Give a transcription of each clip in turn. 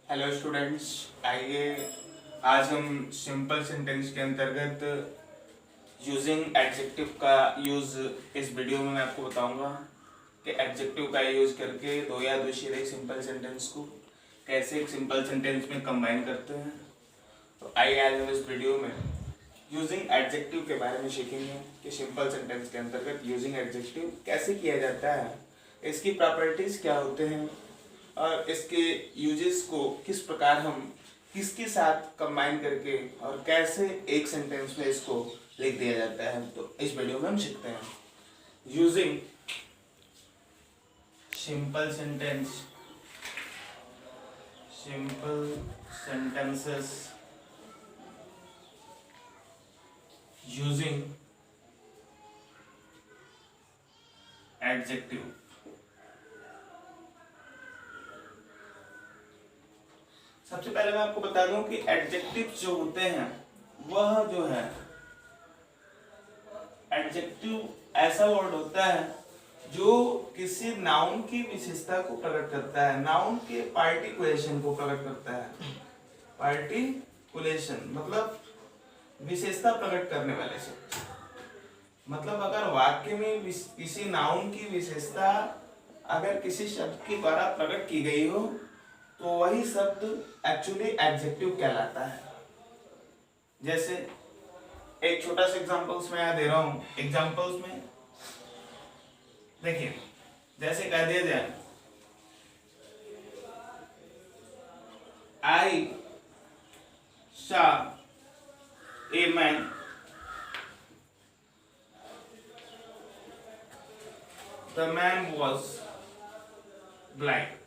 Hello students, आइए आज हम सिंपल सेंटेंस के अंतर्गत यूजिंग एडजेक्टिव का यूज़ इस वीडियो में मैं आपको बताऊंगा कि एडजेक्टिव का यूज़ करके दो या दो से अधिक सिंपल सेंटेंस को कैसे एक सिंपल सेंटेंस में कंबाइन करते हैं। तो आइए आज हम इस वीडियो में यूजिंग एडजेक्टिव के बारे में सीखेंगे कि सिंपल सेंटेंस के अंतर्गत यूजिंग एडजेक्टिव कैसे किया जाता है, इसकी प्रॉपर्टीज़ क्या होते हैं और इसके यूजेस को किस प्रकार हम किसके साथ कंबाइन करके और कैसे एक सेंटेंस में इसको लिख दिया जाता है। तो इस वीडियो में हम सीखते हैं using simple sentences using adjective. सबसे पहले मैं आपको बता दूं कि एडजेक्टिव जो होते हैं वह जो है एडजेक्टिव ऐसा वर्ड होता है जो किसी नाउन की विशेषता को प्रकट करता है, नाउन के पार्टिकुलेशन को प्रकट करता है। पार्टिकुलेशन मतलब विशेषता प्रकट करने वाले शब्द। मतलब अगर वाक्य में किसी नाउन की विशेषता अगर किसी शब्द के द्वारा प्रकट की गई हो तो वही शब्द एक्चुअली एडजेक्टिव कहलाता है। जैसे एक छोटा सा एग्जांपल्स मैं यहाँ दे रहा हूँ। एग्जांपल्स में देखिए, जैसे कह दिया जाए I saw a man the man was blind.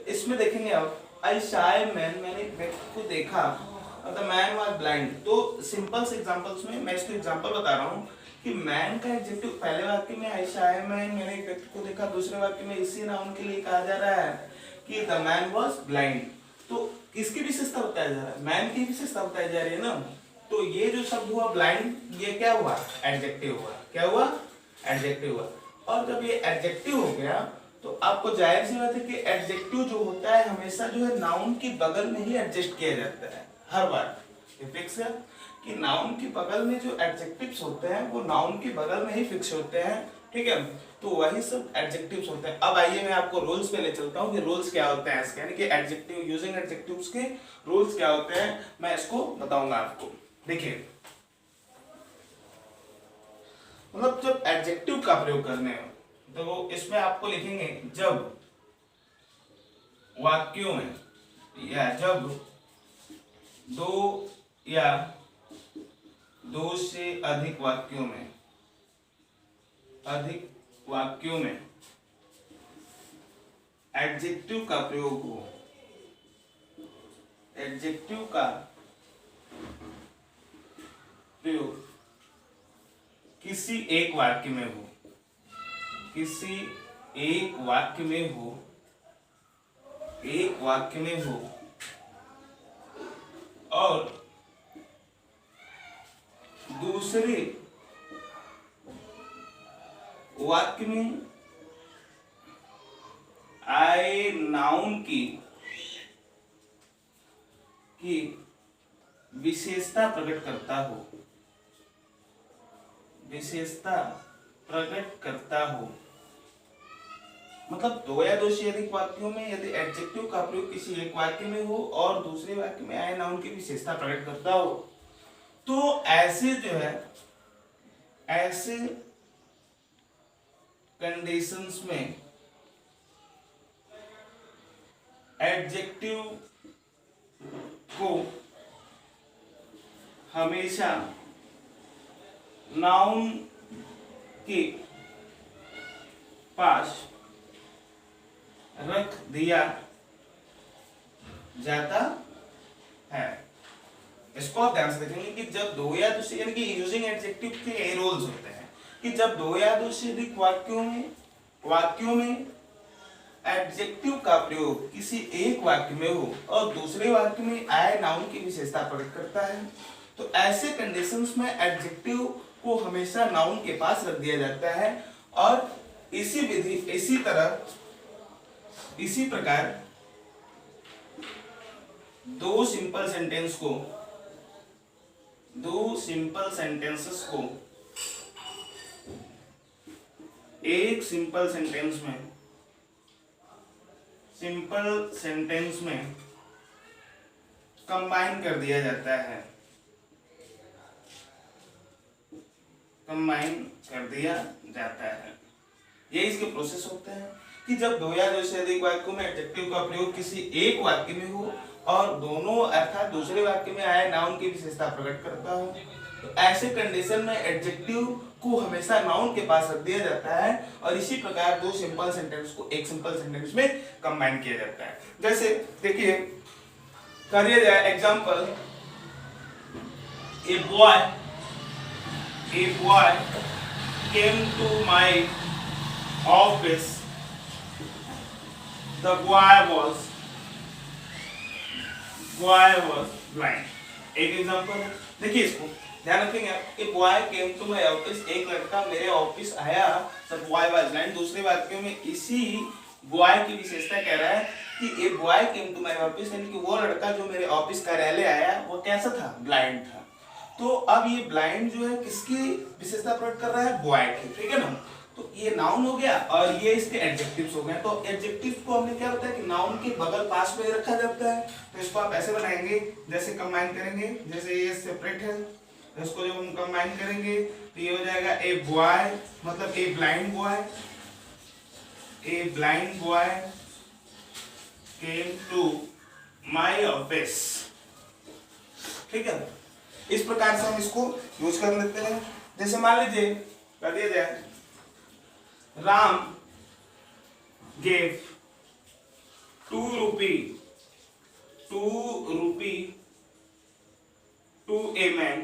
इसमें देखेंगे आप आई सॉ ए मैन, मैंने एक व्यक्ति को देखा, और द मैन वाज ब्लाइंड। तो सिंपल से एग्जांपल्स में मैं इसको एग्जांपल बता रहा हूँ कि मैन का एडजेक्टिव पहले वाक्य में आई सॉ ए मैन, मैंने एक व्यक्ति को देखा, दूसरे वाक्य में इसी नाउन के लिए कहा जा रहा है कि द मैन वाज ब्लाइंड। तो किसकी विशेषता बताया जा रहा है? मैन की विशेषता बताई जा रही है ना। तो ये जो शब्द हुआ ब्लाइंड, ये क्या हुआ? एडजेक्टिव हुआ। क्या हुआ? एडजेक्टिव हुआ। और जब ये एडजेक्टिव हो गया तो आपको जाहिर सी बात है कि एडजेक्टिव जो होता है हमेशा जो है नाउन की बगल में ही एडजस्ट किया जाता है। हर बार ये फिक्स है कि नाउन की बगल में जो एडजेक्टिव्स होते हैं वो नाउन की बगल में ही फिक्स होते हैं। ठीक है, तो वही सब एडजेक्टिव्स होते हैं। अब आइए मैं आपको रूल्स पे ले चलता हूँ कि रूल्स क्या होते हैं इसके, यानी कि एडजेक्टिव यूजिंग एडजेक्टिव्स के रूल्स क्या होते हैं, मैं इसको बताऊंगा आपको। देखिए, मतलब जब एडजेक्टिव का प्रयोग करने हो तो इसमें आपको लिखेंगे जब वाक्यों में या जब दो या दो से अधिक वाक्यों में एडजेक्टिव का प्रयोग हो, एडजेक्टिव का प्रयोग किसी एक वाक्य में हो, किसी एक वाक्य में हो, एक वाक्य में हो और दूसरे वाक्य में आए नाउन की विशेषता प्रकट करता हो, विशेषता प्रकट करता हो। मतलब दो या दो से अधिक वाक्यों में यदि एडजेक्टिव का प्रयोग किसी एक वाक्य में हो और दूसरे वाक्य में आए नाउन की विशेषता प्रकट करता हो तो ऐसे जो है, ऐसे कंडीशंस में एडजेक्टिव को हमेशा नाउन के पास रख दिया जाता है। इसको आप ध्यान से देखेंगे कि जब दो या दूसरे, यानी कि यूजिंग एडजेक्टिव के रूल्स होते हैं कि जब दो या दो से अधिक वाक्यों में एडजेक्टिव का प्रयोग किसी एक वाक्य में हो और दूसरे वाक्य में आए नाउन की विशेषता प्रकट करता है तो ऐसे कंडीशंस में एडजेक्टिव को हमेशा नाउन के पास रख दिया जाता है और इसी प्रकार दो सिंपल सेंटेंसेस को एक सिंपल सेंटेंस में कंबाइन कर दिया जाता है, ये इसके प्रोसेस होते हैं कि जब दो या दो से अधिक वाक्यों में एडजेक्टिव का प्रयोग किसी एक वाक्य में हो और दोनों अर्थात दूसरे वाक्य में आए नाउन की विशेषता प्रकट करता हो, तो ऐसे कंडीशन में एडजेक्टिव को हमेशा नाउन के पास रख दिया जाता है और इसी प्रकार दो सिंपल सेंटेंस को एक सिंपल सेंटेंस में कंबाइन किया जाता है। जैसे देखिए कर दिया जाए example, a boy came to my office, the boy was blind। एक एग्जांपल है, देखिए इसको ध्यान रखेंगे आप। A boy came to my office, एक लड़का मेरे ऑफिस आया, द बॉय वाज ब्लाइंड। दूसरे वाक्य में इसी बॉय की विशेषता कह रहा है कि a boy came to my office, यानी कि वो लड़का जो मेरे ऑफिस कार्यालय आया वो कैसा था, ब्लाइंड था। तो अब ये ब्लाइंड जो है किसकी विशेषता प्रकट कर रहा है, बॉय की, ठीक है ना। तो ये नाउन हो गया और ये इसके एडजेक्टिव्स हो गए। तो एडजेक्टिव को हमने क्या बताया कि नाउन के बगल पास में रखा जाता है। तो इसको आप ऐसे बनाएंगे, जैसे कंबाइन करेंगे, जैसे ये सेपरेट है, इसको जब हम कंबाइन करेंगे तो ये हो जाएगा ए बॉय, मतलब a blind boy came to my office, ठीक है। इस प्रकार से हम इसको यूज कर लेते हैं। जैसे मान लीजिए कर दिया जाए, Ram gave 2 rupee to a man.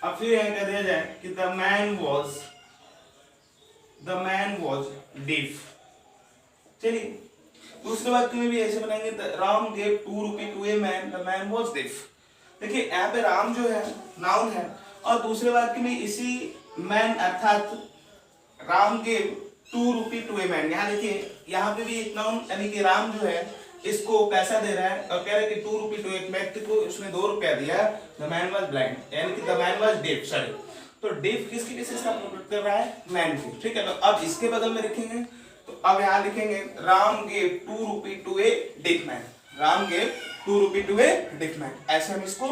अब फिर यह कह दिया जाए कि द मैन वॉज डीफ। चलिए दूसरे वाक्य में भी ऐसे बनाएंगे, Ram gave 2 rupee to a man, the man was deaf. देखिए यहाँ पे राम जो है नाउन है और दूसरे वाक्य में इसी मैन अर्थात Ram gave 2 rupee to a man. यहाँ देखिए यहाँ पे भी एक नाउन यानी कि राम जो है इसको पैसा दे रहा है और कह रहा है कि 2 रुपी टू एक व्यक्ति को उसने 2 रुपया दिया, द मैन वाज ब्लाइंड, यानी कि the man was deaf, sorry. तो डेफ किसकी विशेषता प्रकट कर रहा है, मैन की, ठीक है ना। अब इसके बगल में लिखेंगे, तो अब यहाँ लिखेंगे Ram gave 2 rupee to a deaf man, Ram gave 2 rupee to a deaf man. ऐसे हम इसको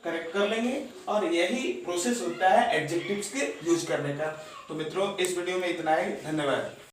करेक्ट कर लेंगे और यही प्रोसेस होता है एडजेक्टिव्स के यूज करने का। तो मित्रों इस वीडियो में इतना ही, धन्यवाद।